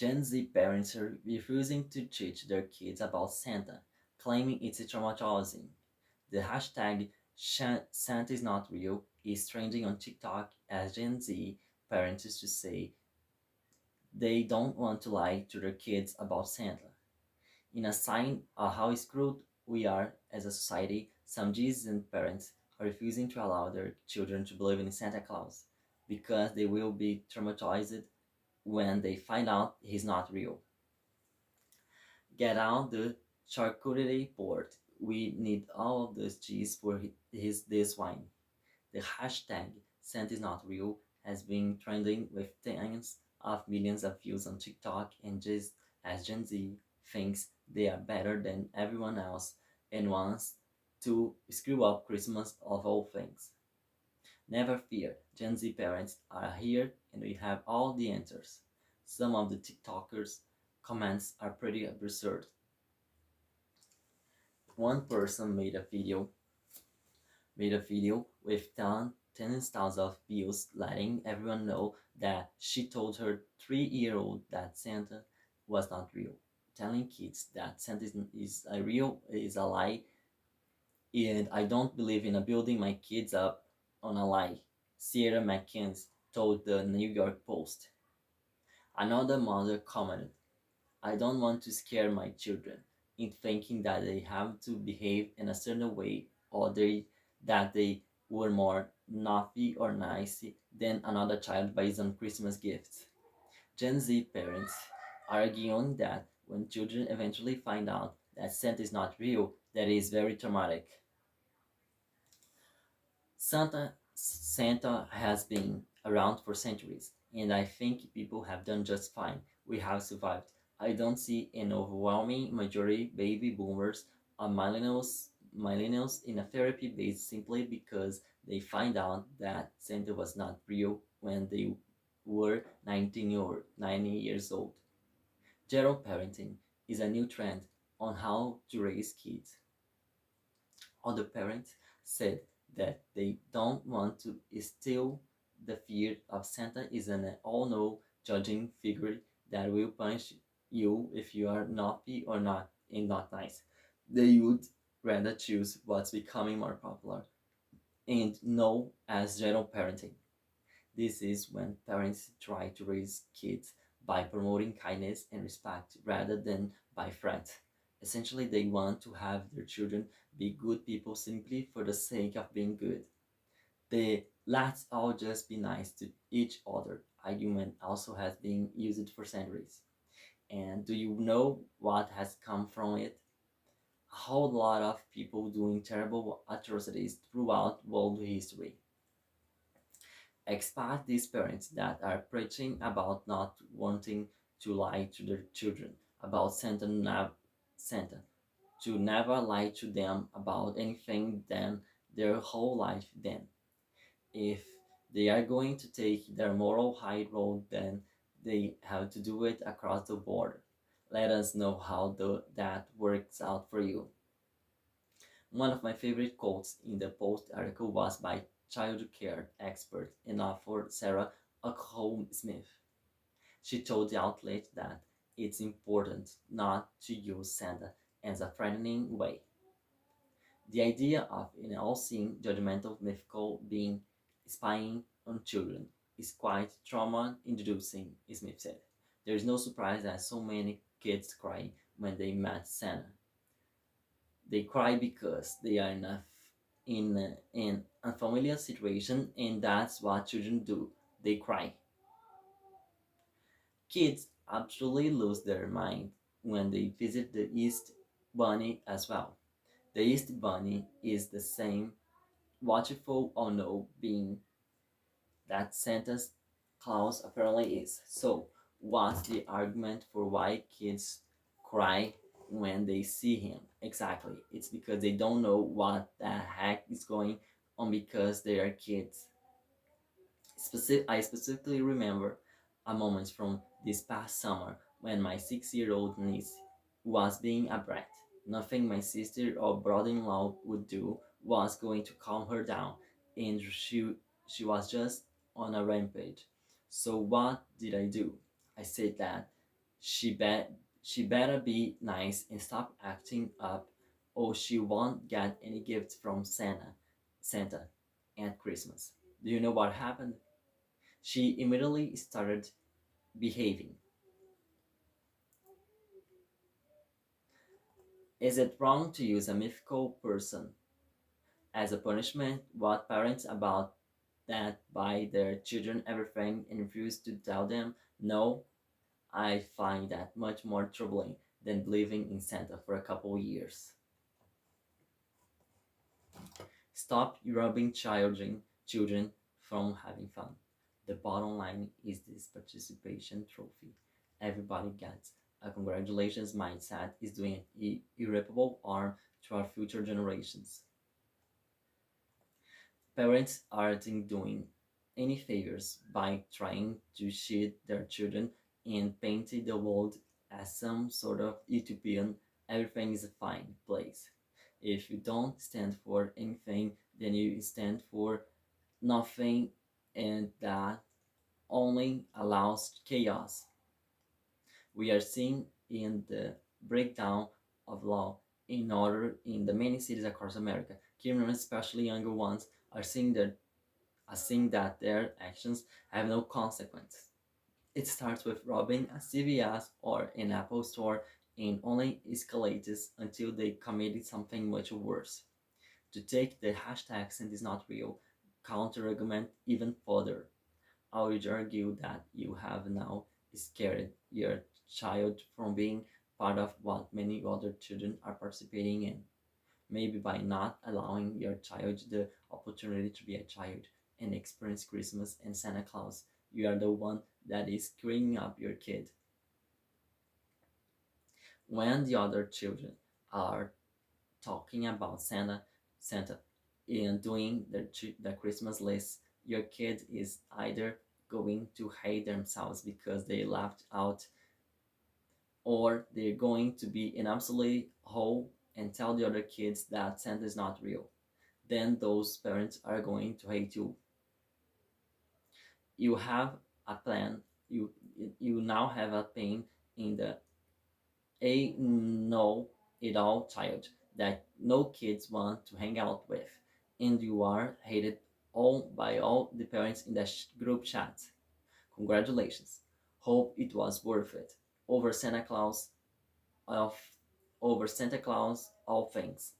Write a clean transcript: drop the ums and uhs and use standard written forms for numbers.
Gen Z parents are refusing to teach their kids about Santa, claiming it's traumatizing. The hashtag Santa is not real is trending on TikTok as Gen Z parents used to say they don't want to lie to their kids about Santa. In a sign of how screwed we are as a society, some Gen Z parents are refusing to allow their children to believe in Santa Claus because they will be traumatized when they find out he's not real. Get out the charcuterie board. We need all of this cheese for this wine. The hashtag Santa is not real has been trending with tens of millions of views on TikTok, and just as Gen Z thinks they are better than everyone else and wants to screw up Christmas of all things. Never fear, Gen Z parents are here and we have all the answers. Some of the TikTokers' comments are pretty absurd. One person made a video with tens of views letting everyone know that she told her 3-year-old that Santa was not real, telling kids that Santa is a lie, and I don't believe in building my kids up on a lie, Sierra McKenzie told the New York Post. Another mother commented, I don't want to scare my children in thinking that they have to behave in a certain way or that they were more naughty or nice than another child based on Christmas gifts. Gen Z parents arguing that when children eventually find out that Santa is not real, that is very traumatic. Santa has been around for centuries, and I think people have done just fine. We have survived. I don't see an overwhelming majority baby boomers or millennials in a therapy base simply because they find out that Santa was not real when they were 19 or 90 years old. Ghetto parenting is a new trend on how to raise kids. Other parents said that they don't want to instill the fear of Santa is an all-know judging figure that will punish you if you are naughty or not nice. They would rather choose what's becoming more popular and know as general parenting. This is when parents try to raise kids by promoting kindness and respect rather than by threat. Essentially, they want to have their children be good people simply for the sake of being good. The let's all just be nice to each other argument also has been used for centuries. And do you know what has come from it? A whole lot of people doing terrible atrocities throughout world history. Expect these parents that are preaching about not wanting to lie to their children about Santa to never lie to them about anything then their whole life then. If they are going to take their moral high road, then they have to do it across the board. Let us know how that works out for you. One of my favorite quotes in the Post article was by child care expert and author Sarah Smith. She told the outlet that it's important not to use Santa as a threatening way. The idea of an all-seeing, judgmental, mythical being spying on children is quite trauma-inducing, Smith said. There is no surprise that so many kids cry when they met Santa. They cry because they are in an unfamiliar situation, and that's what children do. They cry. Kids absolutely lose their mind when they visit the East Bunny as well. The East Bunny is the same watchful or no being that Santa Claus apparently is. So, what's the argument for why kids cry when they see him? Exactly. It's because they don't know what the heck is going on because they are kids. I specifically remember a moment from this past summer when my 6-year-old niece was being a brat. Nothing my sister or brother-in-law would do was going to calm her down, and she was just on a rampage. So what did I do? I said that She bet she better be nice and stop acting up, or she won't get any gifts from Santa at Christmas. Do you know what happened? She immediately started behaving. Is it wrong to use a mythical person as a punishment? What parents about that buy their children everything and refuse to tell them no? I find that much more troubling than believing in Santa for a couple years. Stop robbing children from having fun. The bottom line is this participation trophy. Everybody gets a congratulations mindset is doing irreparable harm to our future generations. Parents aren't doing any favors by trying to cheat their children and paint the world as some sort of utopian, everything is a fine place. If you don't stand for anything, then you stand for nothing, and that only allows chaos. We are seeing in the breakdown of law in order in the many cities across America. Criminals, especially younger ones, are seeing that their actions have no consequence. It starts with robbing a CVS or an Apple store and only escalates until they committed something much worse. To take the hashtag "Sand is not real" counter argument even further, I would argue that you have now scared your child from being part of what many other children are participating in. Maybe by not allowing your child the opportunity to be a child and experience Christmas and Santa Claus, you are the one that is screwing up your kid. When the other children are talking about Santa, and doing the Christmas list, your kid is either going to hate themselves because they left out, or they're going to be an absolute hole and tell the other kids that Santa is not real. Then those parents are going to hate you. You have a plan. You now have a pain in the a know it all child that no kids want to hang out with, and you are hated all by all the parents in the group chat. Congratulations. Hope it was worth it. Over Santa Claus of Over Santa Claus all things.